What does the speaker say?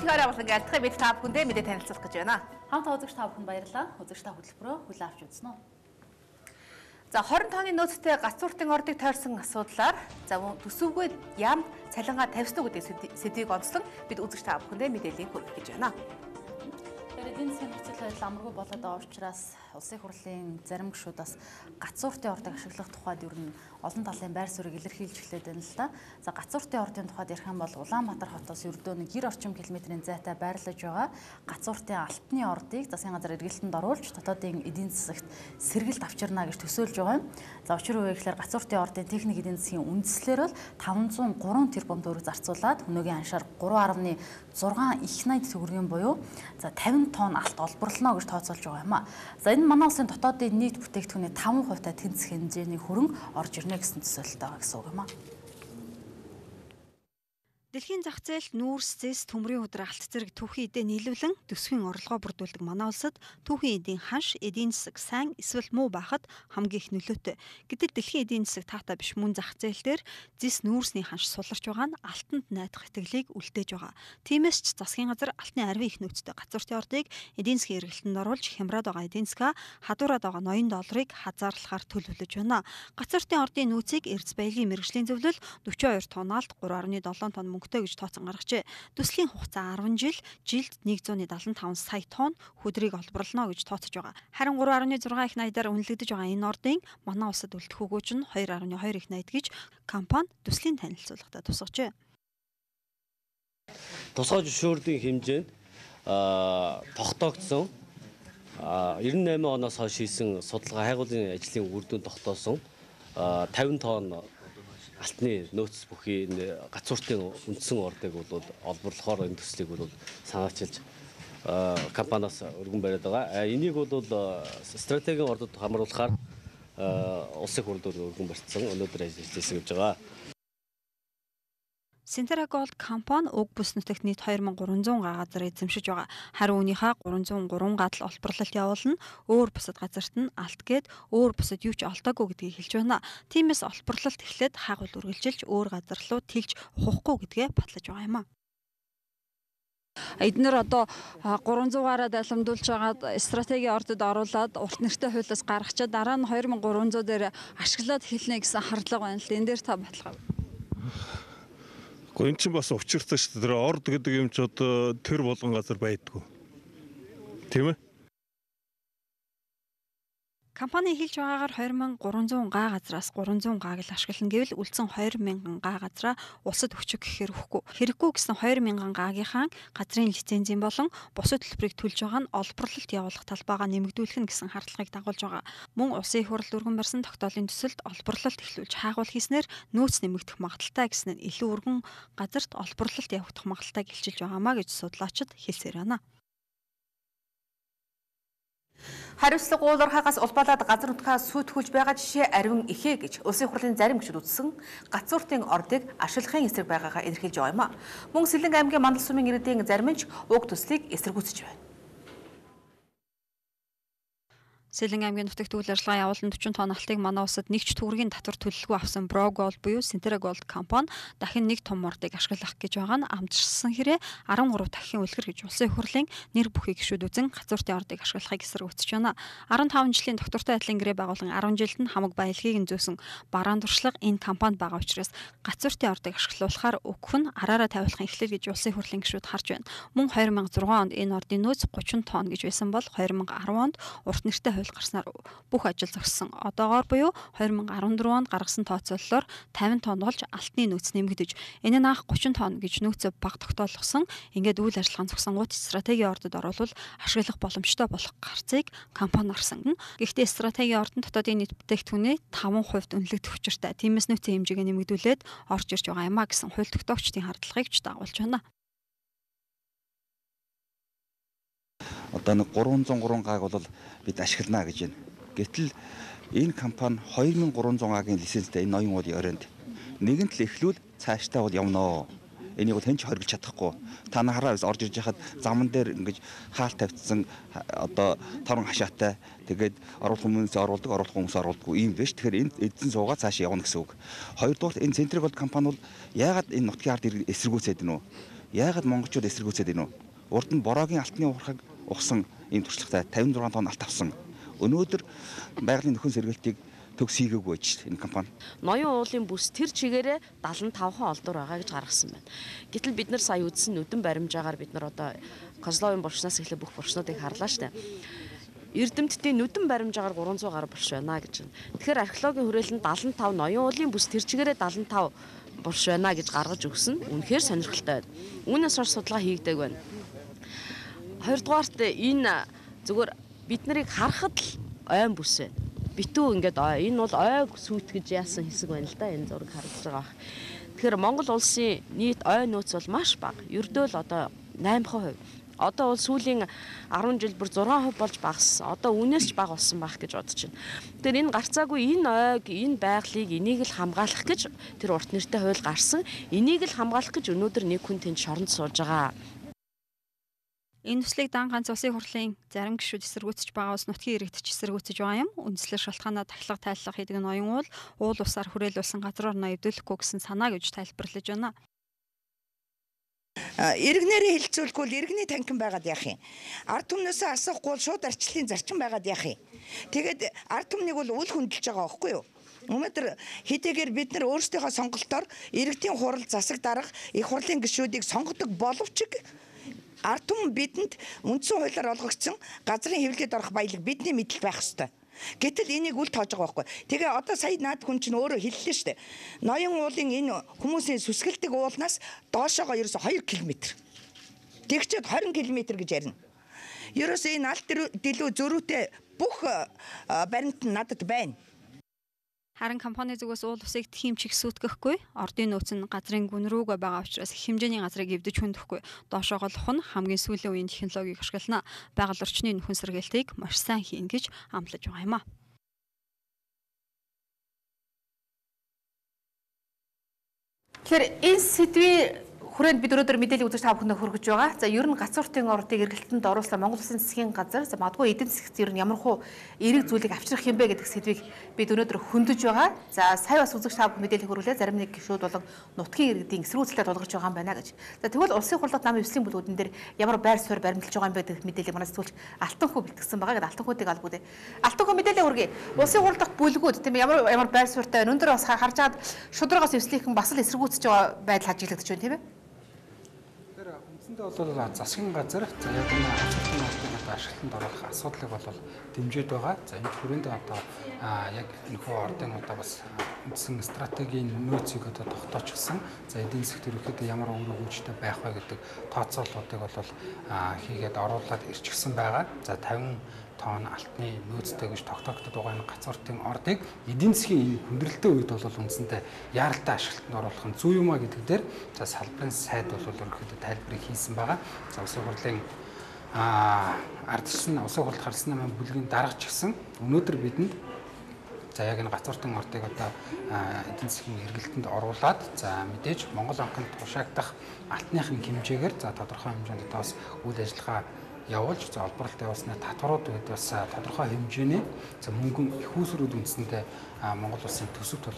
Тэгэхээр бол ингээд альтгыг бид та бүхэндээ мэдээ танилцуулах гэж байна. Хамт үзэгч та бүхэнд баярлалаа. Үзэгч та хөтөлбөрөөр хүлээн авч үзнэ үү. За 20 тонны нөөцтэй гацууртын ордыг тойрсон асуудлаар за төсөвгүй яам цалингаа тавьсан уу гэдэг сэдвийг онцлон бид үзэгч та бүхэндээ мэдээллийг хүргэх гэж байна. Эдийн засгийн нөхцөл байдал амаргүй болоод байгаа учраас улсын хурлын зарим гишүүд бас гацууртын ордыг ашиглах тухайд ер нь олон талын байр суурийг илэрхийлж эхлэв байна л да. За гацууртын ордын тухайд ярих юм бол Улаанбаатар хотоос ердөө 90 орчим километрийн зайтай байрлаж байгаа гацууртын алтны ордыг засгийн газар эргэлтэнд оруулж дотоодын эдийн засагт сэргэлт авчирна гэж төсөөлж байгаа юм. За учир нь гэхээр гацууртын ордын техник эдийн засгийн үндэслэлээр бол 503 тэрбум төгрөг зарцуулаад өнөөгийн аншаар 3.6 их найд төгрөгийн буюу за 50 тонн алт олборлоно гэж тооцоолж байгаа юм а. За энэ манай улсын дотоодын нийт бүтээгдэхүүний 5% тэнцэх хэмжээний хөрөнгө орж ирнэ гэсэн төсөөлөлтэй байгаа гэсэн үг юм а. Дэлхийн зах зээлд нүүрс, зэс, төмрийн өдөр алт зэрэг түүхийн эдээ нийлүүлэн төсвийн орлогоо бүрдүүлдэг манай улсад түүхийн эдийн ханш, эдийн засаг сайн эсвэл муу байхад хамгийн их нөлөөтэй. Гэтэл дэлхийн эдийн засаг таатай биш мөн зах зээл дээр зэс нүүрсний ханш суларч байгаа нь алтанд найдах итгэлийг үлдээж байгаа. Тиймээс ч засгийн газар алтны арвин их нөөцтэй гацууртын ордыг эдийн засгийн эргэлтэнд оруулж хямраад байгаа эдийн засгаа хадуураад байгаа ноён долларыг хазаарлахаар төлөвлөж байна. Гацууртын ордын нөөцийг Эрдэс баялагын мэргэжлийн зөвлөл 42 тоннаалт 3.7 тонн мөнгөтэй гэж тооцон гаргажээ. Төслийн хугацаа 10 жил, жилд 175 сая тонн хөдрийг олборлоно гэж тооцож байгаа. Харин 3.6 их найдаар үнэлэгдэж байгаа энэ ордын манай улсад үлдэх өгөөж нь 2.2 их найд гэж компани төслийн танилцуулгатаа тусгажээ. Тусгай зөвшөөрлийн хэмжээнд тогтоогдсон 98 оноос хойш хийсэн судалгаа хайгуулын ажлын үр дүн тогтоосон 50 тонн алтны нөөц бүхий гацууртын үндсэн ордыг бол олборлохоор энэ төслийг бол санаачилж компаниас өргөн бариад байгаа. Энийг бол стратегийн ордод хамруулахаар улсын хурлд өргөн барьсан өнөөдөр ажиллаж гэж байгаа. Синтера Голд компани уг бүс нутагт нийт 2300 га газар эзэмшиж байгаа. Харин үүнийхээ 303 гадал олборлолт явуулна. Өөр бусад газарт нь алт гээд өөр бусад юу ч олдоогүй гэдгийг хэлж байна. Тиймээс олборлолт эхлээд хаагуул үргэлжилж өөр газар руу тэлж ухахгүй гэдгээ батлаж байгаа юм а. Эднэр одоо 300-аараа дайламдуулж байгаа стратегийн ордод оруулаад урт нэртэй хуулиас гаргачаад дараа нь 2300 дээр ашиглаад хэлнэ гэсэн хандлага байна л да. Энэ дээр та баталгаа. Гэхдээ эн чинь бас учиртай шүү дээ. Орд гэдэг юм ч одоо төр болгон газар байдгүй. Тийм ээ? Компани хэлж байгаагаар 2300 га газраас 300 гааг л ашиглана гэвэл үлдсэн 2000 га газраа улсад өчөг гэхээр өгөхгүй. Хэрэггүй гэсэн 2000 гаагийнхаа газрын лицензийн болон бусад төлбөрийг төлж байгаа нь олборлолт явуулах талбайгаа нэмэгдүүлэх нь гэсэн хардлагыг дагуулж байгаа. Мөн улсын их хурл өргөн барьсан тогтоолын төсөлд олборлолт эхлүүлж хаагуул хийснээр нөөц нэмэгдэх магадaltaй гэсэн нь илүү өргөн газарт олборлолт явагдах магадaltaйг илчилж байгаамаа гэж судлаачид хэлсээр байна. Хариуцлага уулуурхаагаас улбалаад газар нутгаа сүйтгэж байгаа жишээ ариун ихээ гэж улсын хурлын зарим гишүүд үзсэн гацууртын ордыг ашиглахын эсрэг байгаагаа илэрхийлж байгаа юм а. Мөн Сэлэнг аймгийн Мандал сумын иргэдийн зарим нь уг төслийг эсэргүүцэж байна. Сэлэнг аймгийн нутагт үйл ажиллагаа явуулан 40 тонн алтыг манай улсад нэгч төгрөгийн татвар төлөлгүй авсан Bro Gold буюу Sintera Gold компани дахин нэг том ордыг ашиглах гэж байгаа нь амжилтсан хэрэг 13 дахин үлгэр гэж улсын хурлын нэр бүхий гишүүд үзэн гацууртын ордыг ашиглахыг эсэргүүцэж байна. 15 жилийн доктортой адилын гэрээ байгуулан 10 жилд нь хамаг баялагийг нь зөөсөн бараан туршлага энэ компанид байгаа учраас гацууртын ордыг ашиглуулахаар өгөх нь араараа тавиулахын эхлэл гэж улсын хурлын гишүүд харж байна. Мөн 2006 онд энэ ордын нөөц 30 тонн гэж байсан бол 2010 онд урт нэртэй гарснаар бүх ажил зогссон. Одоогоор буюу 2014 онд гаргасан тооцооллоор 50 тонн болж алтны нөөц нэмэгдэж энэ нь анх 30 тонн гэж нөөцөө баг тогтоолгосон. Ингээд үйл ажиллагааны зогсонгууд стратегийн ордод оруулах ашиглах боломжтой болох гарцыг компани нарсан. Гэхдээ стратегийн ордон дотоодын нийт бүтээгдэхүүний 5% үнэлэгдэх учиртай. Тиймээс нөөцийн хэмжээг нэмэгдүүлээд орж ирж байгаа юм а гэсэн хууль тогтоогчдын хардлагыг ч дагуулж байна. Одоо нэг 303 гааг бол бид ашиглана гэж байна. Гэтэл энэ компани 2300 гагийн лицензтэй энэ ноён уудын оройнд нэгэн тал эхлүүл цаашдаа бол явнаа. Энийг бол хэн ч хоригдж чадахгүй. Та нараа орж ирж хахад заман дээр ингэж хаалт тавьчихсан одоо торон хашаатай тэгээд оруулах хүмүүс оруулах хүмүүс оруулдаггүй юм биш. Тэгэхээр энэ эзэн суугаа цааш явна гэсэн үг. Хоёрдугаар энэ Sintera Gold компани бол яагаад энэ нутгийн ард эсэргүүцээд гэнэ үү? Яагаад монголчууд эсэргүүцээд байна вэ? Урд нь бороогийн алтны уурхаг ухсан ийм туршлагатай 56 тонн алт авсан. Өнөөдөр байгалийн нөхөн сэргээлтийг төгс хийгээгүй байж энэ компани. Ноён уулын бүс тэр чигээрээ 75% олдвор байгаа гэж гаргасан байна. Гэтэл бид нар сая үзсэн нүдэн баримжаагаар бид нар одоо Козловын булчнаас эхлээ бүх булчнуудыг харлаа штэ. Эрдэмтдийн нүдэн баримжаагаар 300 гаруй булш байна гэж байна. Тэгэхээр археологийн хүрээлэнд 75 ноён уулын бүс тэр чигээрээ 75 булш байна гэж гаргаж өгсөн. Үнэхээр сонирхолтой байна. Үүнээс хойш судалгаа хийгдэг байна. Хоёрдугаарт энэ зүгээр бид нарыг харахад л ойн бүс байна. Битүү ингээд энэ бол ой сүйт гэж яасан хэсэг байна л да энэ зураг харагдаж байгаа. Тэгэхээр Монгол улсын нийт ой нөөц бол маш бага. Ердөө л одоо 8%. Одоо бол сүүлийн 10 жил бүр 6% болж багассан. Одоо үнээс ч бага болсон байх гэж бодож байна. Тэгэхээр энэ гарцаагүй энэ ойг, энэ байгалыг энийг л хамгаалах гэж тэр урт нэртэй хууль гарсан. Энийг л хамгаалах гэж өнөөдөр нэг хүн тэнд шоронд сууж байгаа. Энэ төслийг дан ганц улсын хурлын зарим гишүүд эсэргүүцэж байгаас нутгийн иргэдч эсэргүүцэж байгаа юм. Үндслэл шалтгаанаа тахилга тайлах хийдэг ноён уул усаар хүрээлүүлсэн газраар ноёвдуулахгүй гэсэн санаа гэж тайлбарлаж байна. Иргэнээрээ хилцүүлэхгүй л иргэний танхим байгаад яах юм. Ард түмнөөсөө асуухгүй бол шууд арчлалын зарчим байгаад яах юм. Тэгээд ард түмнийг бол үл хөндлөж байгаа байхгүй юу? Өнөөдөр хэдийгээр бид нар өөрсдийнхөө сонголтоор иргэдийн хурал засаг дарга их хурлын гишүүдийг сонгодог боловч ард түмэн бидэнд үндсэн хуулиар олгогдсон газрын хэвлэлд орох баялаг бидний мэдэл байх ёстой. Гэтэл энийг үл тоож байгаа байхгүй. Тэгээ одоо сая наад хүн чинь өөрөө хэллээ шүү дээ. Ноён уулын энэ хүмүүсийн сүсгэлдэг уулнаас доошоогоо ерөөсө 2 км. Тэгчээд 20 км гэж ярина. Ерөөсө энэ алт дэлүү зөрүүтэй бүх баримт нь надад байна. Харин компани зүгээс уул усыг тийм чигсүүтгэхгүй, ордын нөөц нь газрын гүн рүүгээ байгаа учраас их хэмжээний газрыг эвдэж хөндөхгүй, доошоогоо лох нь хамгийн сүүлийн үеийн технологиг ашиглана. Байгаль орчны нөхөн сэргээлтийг маш сайн хийн гэж амлаж байгаа юм а. Тэгэхээр энэ сэдвийн хүрээнд бид өнөөдөр мэдээлэл үзэж та бүхэнд хүргэж байгаа. За ер нь гацууртын ордыг эргэлтэнд оруулсан Монгол Улсын засгийн газар за магадгүй эдийн засагт ер нь ямархуу эерэг зүйлийг авчрах юм бэ гэдэг сэдвийг бид өнөөдөр хөндөж байгаа. За сая бас үзэж та бүхэн мэдээлэл хүргэлээ. Зарим нэг гишүүд болон нутгийн иргэдийн эсэргүүцэлтэй тулгарч байгаа юм байна гэж. За тэгвэл улсын хурлад намын эвслийн бүлгүүдэн дээр ямар байр суурь баримталж байгаа юм бэ гэдэг мэдээллийг манаас сүүлж Алтан хүү бэлтгэсэн байгаа гэдэг Алтан хүүдийг албгүй дээ. Алтан хүү мэдээлэл хүргэе. Улсын хурл дахь бүлгүүд тийм ямар байр суурьтай байна. Өнөөдөр бас харж чад шударгаас эвслийнхэн бас л эсэргүүцэж байгаа байдал хажиглагдаж байна тийм ээ. Үндсэндээ бол засгийн газар за яг энэ ачаалтын ордыг ашиглалтанд оруулах асуудлыг бол дэмжиж байгаа. За энэ хүрээнд одоо яг энэхүү ордынуудаа бас үндсэн стратегийн нөөцийг одоо тогтоочихсон. За эдийн засгт ерөөхдөө ямар өнгө хөгжтэй байх вэ гэдэг тооцоололтыг бол хийгээд оруулаад ирчихсэн байгаа. За 50 тонн алтны нөөцтэй гэж тогтоогдод байгаа энэ гацууртын ордыг эдийн засгийн хүндрэлтэй үед бол үндсэндээ яаралтай ашиглалтанд оруулах нь зүй юм а гэдэг дээр за салбарын сайд бол ерөөхдөө тайлбарыг хийсэн байгаа. За улсын хурлын ардчсан улсын хурлд харсан намын бүлгийн даргач гисэн өнөөдөр бидэнд за яг энэ гацууртын ордыг одоо эдийн засгийн эргэлтэнд оруулаад за мэдээж Монгол банкнд тушаагдах алтныхын хэмжээгээр за тодорхой хэмжээнд бас үйл ажиллагаа явуулж за олборлолт явуулснаа татварууд үед бас тодорхой хэмжээний за мөнгөн их усрүүд үндсэндээ Монгол улсын төсөвт бол